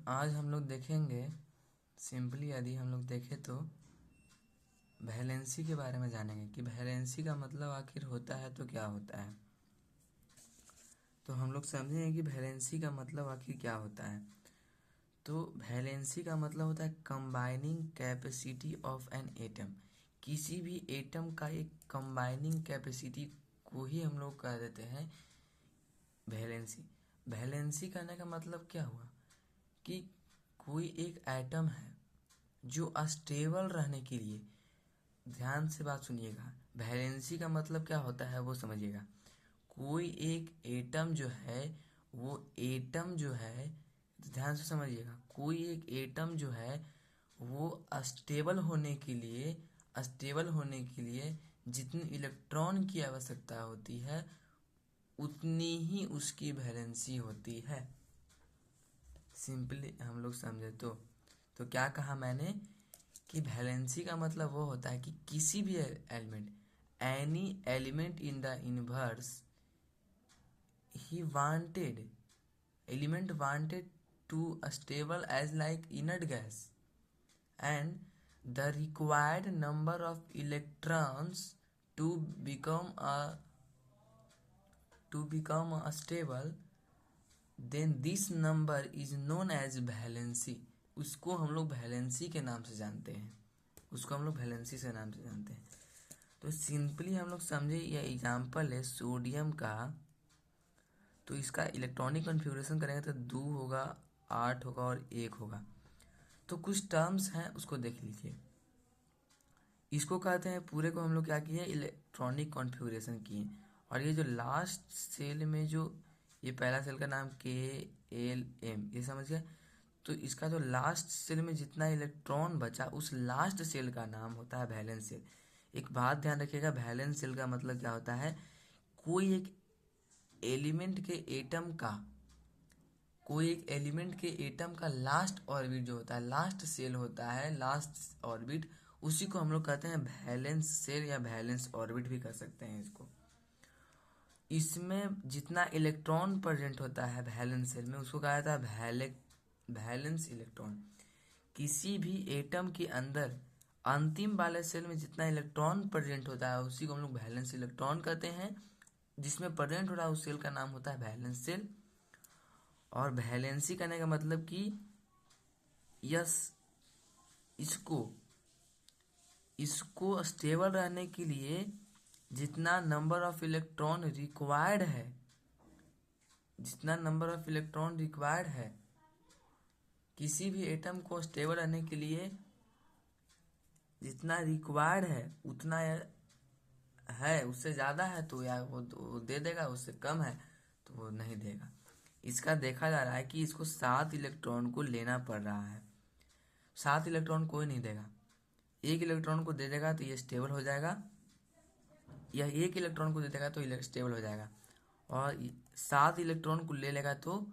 आज हम लोग देखेंगे सिंपली, यदि हम लोग देखें तो वैलेंसी के बारे में जानेंगे कि वैलेंसी का मतलब आखिर होता है तो क्या होता है। तो हम लोग समझेंगे कि वैलेंसी का मतलब आखिर क्या होता है। तो वैलेंसी का मतलब होता है combining capacity of an atom. किसी भी एटम का एक कंबाइनिंग कैपेसिटी को ही हम लोग कह देते हैं वैलेंसी। वैलेंसी करने का मतलब क्या हुआ कि कोई एक एटम है जो अस्टेबल रहने के लिए, ध्यान से बात सुनिएगा, वैलेंसी का मतलब क्या होता है वो समझिएगा। कोई एक एटम जो है, वो एटम जो है, ध्यान से समझिएगा, कोई एक एटम जो है वो अस्टेबल होने के लिए जितनी इलेक्ट्रॉन की आवश्यकता होती है उतनी ही उसकी वैलेंसी होती है। सिंपली हम लोग समझे तो क्या कहा मैंने कि वैलेंसी का मतलब वो होता है कि किसी भी element, any element in the universe he wanted to stable as like inert gas, and the required number of electrons to become a stable, then this number is known as valency। उसको हम लोग valency के नाम से जानते हैं, तो simply हम लोग समझे, यह एग्जांपल है सोडियम का। तो इसका इलेक्ट्रॉनिक कॉन्फ़िगरेशन करेंगे तो 2 होगा, 8 होगा और 1 होगा। तो कुछ टर्म्स हैं उसको देख लीजिए। इसको कहते हैं, पूरे को हम लोग क्या किए, इलेक्ट्रॉनिक कॉन्फ़िगरेशन किए। और ये जो लास्ट सेल में जो ये पहला सेल का नाम KLM, ये समझ गए। तो इसका जो लास्ट सेल में जितना इलेक्ट्रॉन बचा उस लास्ट सेल का नाम होता है वैलेंस सेल। एक बात ध्यान रखिएगा, वैलेंस सेल का मतलब क्या होता है, कोई एक एलिमेंट के एटम का लास्ट ऑर्बिट जो होता है, लास्ट सेल होता है, लास्ट ऑर्बिट, उसी को हम लोग कहते हैं वैलेंस सेल या वैलेंस ऑर्बिट भी कर सकते हैं इसको। इसमें जितना इलेक्ट्रॉन प्रेजेंट होता है वैलेंस सेल में उसको कहा जाता है वैलेंस इलेक्ट्रॉन। किसी भी एटम के अंदर अंतिम वाले सेल में जितना इलेक्ट्रॉन प्रेजेंट होता है उसी को हम लोग वैलेंस इलेक्ट्रॉन कहते हैं। जिसमें प्रेजेंट हो रहा है उस सेल का नाम होता है वैलेंस सेल। और वैलेंसी करने का मतलब कि यस, इसको स्टेबल रहने के लिए जितना नंबर ऑफ इलेक्ट्रॉन रिक्वायर्ड है, किसी भी एटम को स्टेबल रहने के लिए जितना रिक्वायर्ड है उतना है, उससे ज़्यादा है तो या वो दे देगा, उससे कम है तो वो नहीं देगा। इसका देखा जा रहा है कि इसको 7 इलेक्ट्रॉन को लेना पड़ रहा है। 7 इलेक्ट्रॉन कोई नहीं देगा, 1 इलेक्ट्रॉन को दे देगा तो ये स्टेबल हो जाएगा, या 1 इलेक्ट्रॉन को दे देगा तो स्टेबल हो जाएगा, और 7 इलेक्ट्रॉन को ले लेगा तो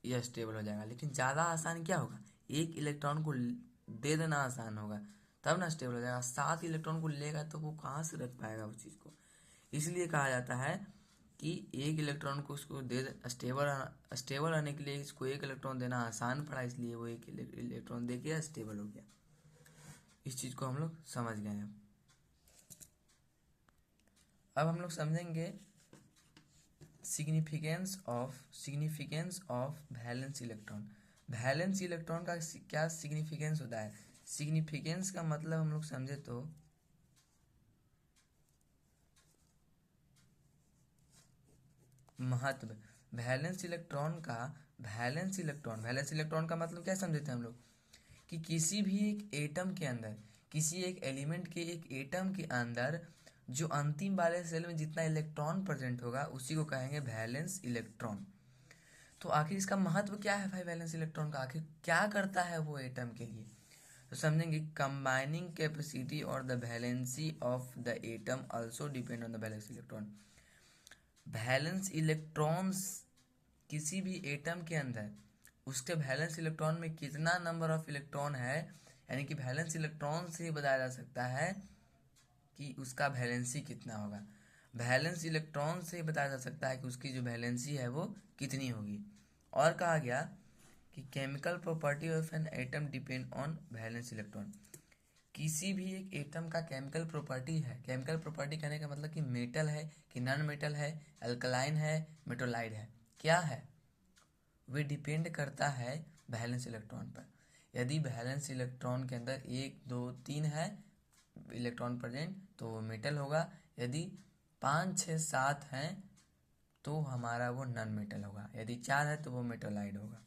यह स्टेबल हो जाएगा। लेकिन ज़्यादा आसान क्या होगा, 1 इलेक्ट्रॉन को दे देना आसान होगा, तब ना स्टेबल हो जाएगा। 7 इलेक्ट्रॉन को लेगा तो वो कहाँ से रख पाएगा उस चीज़ को। इसलिए कहा जाता है कि 1 इलेक्ट्रॉन को उसको स्टेबल रहने के लिए इसको 1 इलेक्ट्रॉन देना आसान पड़ा, इसलिए वो 1 इलेक्ट्रॉन दे के स्टेबल हो गया। इस चीज़ को हम लोग समझ गए हैं। अब हम लोग समझेंगे significance of valence electron. Valence electron का क्या सिग्निफिकेंस होता है। सिग्निफिकेंस का मतलब हम लोग समझे तो महत्व। वैलेंस इलेक्ट्रॉन का मतलब क्या समझते हैं हम लोग कि किसी भी एक एटम के अंदर, किसी एक एलिमेंट के एक एटम के अंदर जो अंतिम वाले सेल में जितना इलेक्ट्रॉन प्रेजेंट होगा उसी को कहेंगे वैलेंस इलेक्ट्रॉन। तो आखिर इसका महत्व क्या है भाई, वैलेंस इलेक्ट्रॉन का आखिर क्या करता है वो एटम के लिए। तो समझेंगे कंबाइनिंग कैपेसिटी और the valency of the atom also depend on the valence electron. Valence electrons किसी भी एटम के अंदर उसके वैलेंस इलेक्ट्रॉन में कितना नंबर ऑफ इलेक्ट्रॉन है, यानी कि वैलेंस इलेक्ट्रॉन से ही बताया जा सकता है कि उसका वैलेंसी कितना होगा। वैलेंस इलेक्ट्रॉन से ही बताया जा सकता है कि उसकी जो वैलेंसी है वो कितनी होगी। और कहा गया कि chemical property of an atom depend on valence electron. किसी भी एक एटम का केमिकल प्रॉपर्टी है, केमिकल प्रॉपर्टी कहने का मतलब कि मेटल है कि नॉन मेटल है, अल्कलाइन है, मेटोलाइड है, क्या है, वे डिपेंड करता है वैलेंस इलेक्ट्रॉन पर। यदि वैलेंस इलेक्ट्रॉन के अंदर 1 2 3 है इलेक्ट्रॉन प्रेजेंट तो वो मेटल होगा, यदि 5 6 7 हैं तो हमारा वो नॉन मेटल होगा, यदि 4 है तो वो मेटोलाइड होगा।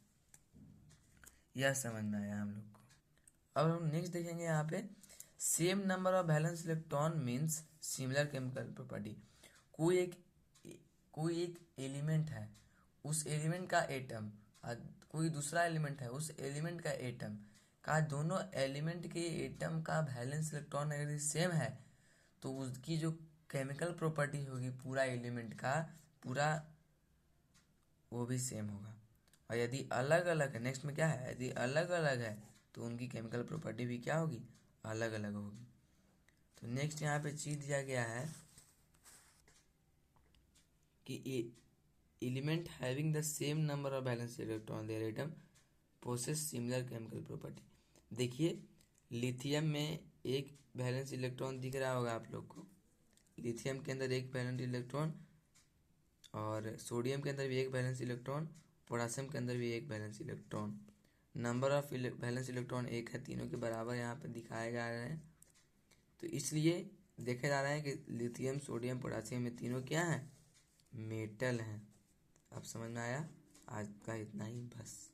यह समझ में आया हम लोग को। अब हम नेक्स्ट देखेंगे यहाँ पे, same number of valence electron means similar chemical property. कोई एक एलिमेंट है, उस एलिमेंट का एटम, कोई दूसरा एलिमेंट है, उस एलिमेंट का एटम का, दोनों एलिमेंट के एटम का वैलेंस इलेक्ट्रॉन अगर सेम है तो उसकी जो केमिकल प्रॉपर्टी होगी पूरा एलिमेंट का पूरा वो भी सेम होगा। और यदि अलग अलग है, नेक्स्ट में क्या है, यदि अलग अलग है तो उनकी केमिकल प्रॉपर्टी भी क्या होगी, अलग अलग होगी। तो नेक्स्ट यहाँ पे चीज दिया गया है कि element having the same number of valence electron their atom possess similar chemical property. देखिए लिथियम में एक वैलेंस इलेक्ट्रॉन दिख रहा होगा आप लोग को, लिथियम के अंदर एक वैलेंस इलेक्ट्रॉन, और सोडियम के अंदर भी एक वैलेंस इलेक्ट्रॉन, पोटासियम के अंदर भी एक valence electron. Number of valence electron एक है, तीनों के बराबर यहाँ पे दिखाए जा रहे हैं। तो इसलिए देखे जा रहा है कि लिथियम सोडियम पोटासियम में तीनों क्या हैं, मेटल हैं। अब समझ में आया। आज का इतना ही बस।